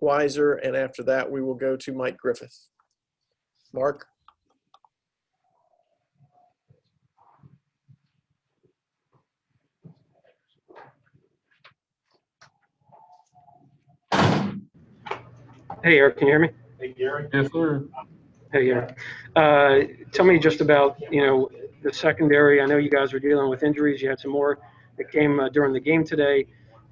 Weiser, and after that, we will go to Mike Griffith. Mark? Hey, Eric, can you hear me? Hey, Gary. Yes, sir. Hey, Eric. Tell me just about, the secondary. I know you guys were dealing with injuries. You had some more that came during the game today.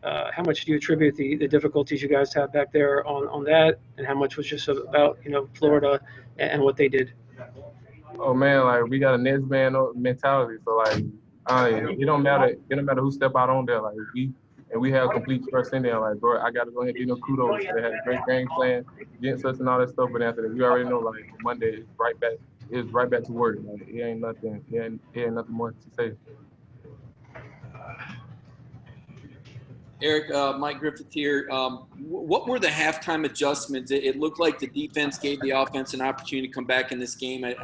How much do you attribute the difficulties you guys had back there on that, and how much was just about, Florida and what they did? Oh man, like we got a next man mentality. So like, it don't matter. It don't matter who step out on there. Like we have complete trust in there. Like, bro, I got to go ahead and give them kudos. They had a great game plan against us and all that stuff. But after that, we already know like Monday is right back. It's right back to work. Like it ain't nothing. It ain't nothing more to say. Eric, Mike Griffith here. What were the halftime adjustments? It looked like the defense gave the offense an opportunity to come back in this game. I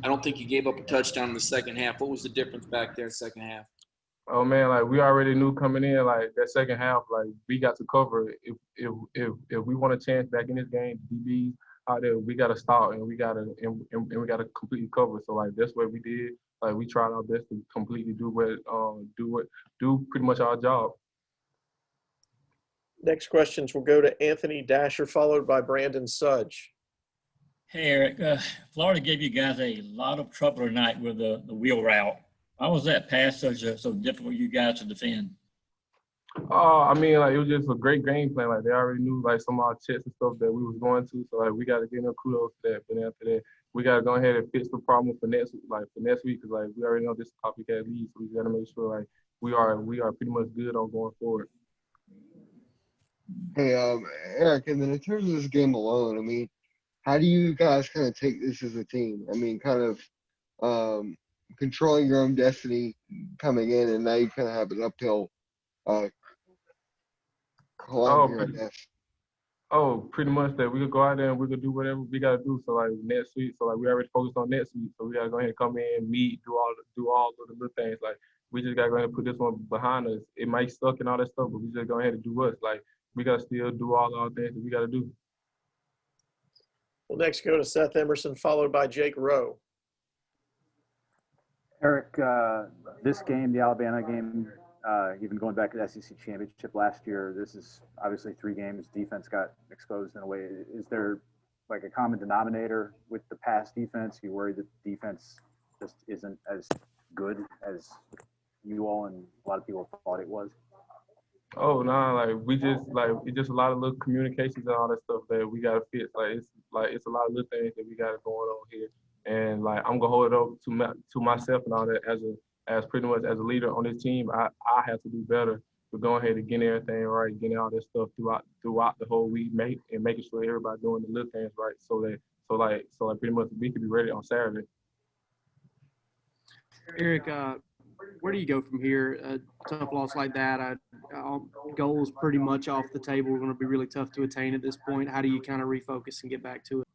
don't think you gave up a touchdown in the second half. What was the difference back there second half? Oh man, like we already knew coming in, like that second half, like we got to cover. If we want a chance back in this game, DBs out there, we got to start and we got to we got to completely cover. So like that's what we did. Like we tried our best to completely do pretty much our job. Next questions will go to Anthony Dasher, followed by Brandon Sudge. Hey, Eric. Florida gave you guys a lot of trouble tonight with the wheel route. Why was that pass so difficult for you guys to defend? I mean, like it was just a great game plan. Like they already knew like some of our checks and stuff that we was going to. So like we got to give them kudos for that. But after that, we got to go ahead and fix the problem for next week because like we already know this copycat lead. So we got to make sure like we are pretty much good on going forward. Hey, Eric, and then in terms of this game alone, I mean, how do you guys kind of take this as a team? I mean, kind of controlling your own destiny coming in, and now you kind of have an uphill climb here, I guess. Oh, pretty much that we could go out there and we could do whatever we gotta do. So like next week, so like we already focused on next week, so we gotta go ahead and come in, meet, do all of the little things. Like we just gotta go ahead and put this one behind us. It might suck and all that stuff, but we just go ahead and do us. Like we gotta still do all our things that we gotta do. We'll next go to Seth Emerson, followed by Jake Rowe. Eric, this game, the Alabama game, even going back to the SEC championship last year, this is obviously 3 games. Defense got exposed in a way. Is there like a common denominator with the past defense? You worry that defense just isn't as good as you all and a lot of people thought it was? Oh no, like we just like it's just a lot of little communications and all that stuff that we gotta fix. It's a lot of little things that we got going on here, and like I'm gonna hold it up to myself and all that as pretty much as a leader on this team. I have to do better with going ahead and getting everything right, getting all this stuff throughout the whole week, making sure everybody doing the little things right, so pretty much we can be ready on Saturday. Eric, where do you go from here? A tough loss like that, goals pretty much off the table. Are going to be really tough to attain at this point. How do you kind of refocus and get back to it?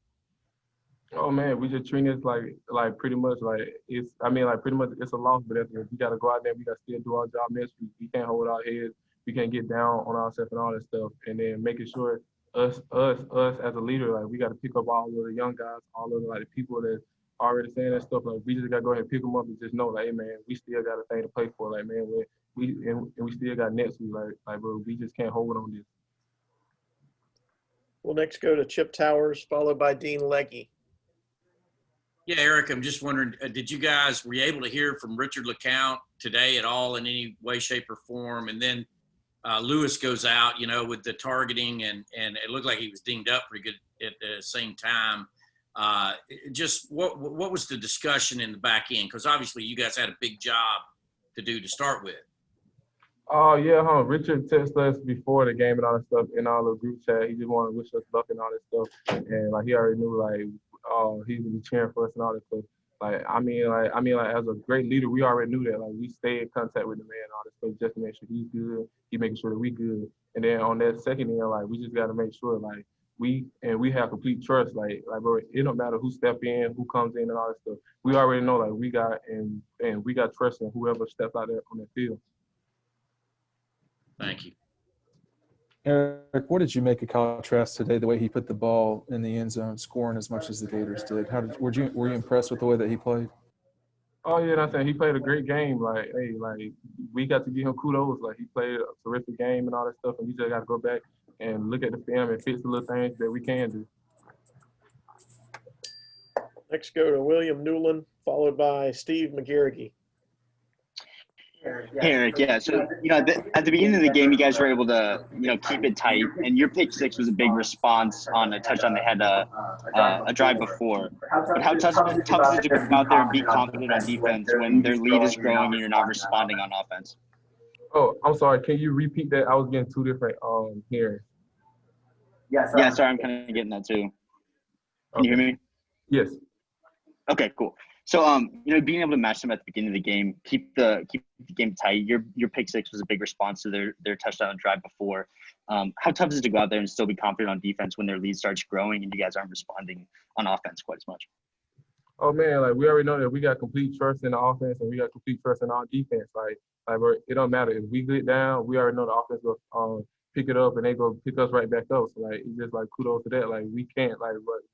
Oh man, we just treat it like pretty much like pretty much it's a loss, but we gotta go out there. We gotta still do our job next week. We can't hold our heads. We can't get down on ourselves and all that stuff. And then making sure us as a leader, like we gotta pick up all of the young guys, all of like the people that already saying that stuff. Like we just gotta go ahead and pick them up and just know, like, hey man, we still got a thing to play for. Like man, we still got next week. Like bro, we just can't hold on this. We'll next go to Chip Towers, followed by Dean Legge. Yeah, Eric, I'm just wondering, were you able to hear from Richard LeCount today at all in any way, shape, or form? And then Lewis goes out, with the targeting, and it looked like he was dinged up pretty good at the same time. Just what was the discussion in the back end? Because obviously you guys had a big job to do to start with. Oh yeah, Richard texted us before the game and all that stuff in all the group chat. He just wanted to wish us luck and all that stuff, and like he already knew like he would be cheering for us and all that stuff. Like I mean, as a great leader, we already knew that. Like we stay in contact with the man and all that stuff just to make sure he's good. He making sure that we good. And then on that second end, like we just got to make sure like we have complete trust. Like bro, it don't matter who step in, who comes in, and all that stuff. We already know like we got trust in whoever steps out there on that field. Thank you. Eric, what did you make of Kyle Trask today? The way he put the ball in the end zone, scoring as much as the Gators did. Were you impressed with the way that he played? Oh yeah, that's saying he played a great game. Like, hey, like we got to give him kudos. Like he played a terrific game and all that stuff, and we just got to go back and look at the film and fix the little things that we can do. Next, go to William Newland, followed by Steve McGarrigy. Hey, Eric, yeah. So, at the beginning of the game, you guys were able to, keep it tight. And your pick six was a big response on a touchdown they had a drive before. But how tough is it to go out there and be confident on defense when their lead is growing and you're not responding on offense? Oh, I'm sorry. Can you repeat that? I was getting two different hearings. Yeah, sorry, I'm kind of getting that too. Can you hear me? Yes. Okay, cool. So, being able to match them at the beginning of the game, keep the game tight. Your pick six was a big response to their touchdown drive before. How tough is it to go out there and still be confident on defense when their lead starts growing and you guys aren't responding on offense quite as much? Oh man, like we already know that we got complete trust in the offense and we got complete trust in our defense. It don't matter if we get down, we already know the offense will pick it up and they go pick us right back up. So like it's just like kudos to that. Like we can't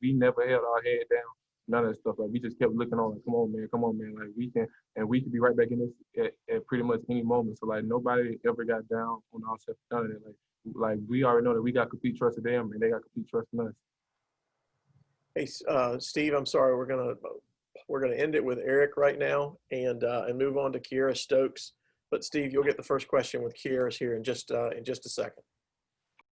we never held our head down. None of that stuff. Like we just kept looking on. Like, come on, man. Like we can be right back in this at pretty much any moment. So like nobody ever got down on ourselves. None of that. Like we already know that we got complete trust in them, and they got complete trust in us. Hey, Steve, I'm sorry. We're gonna end it with Eric right now and move on to Kiera Stokes. But Steve, you'll get the first question with Kiera's here in just a second.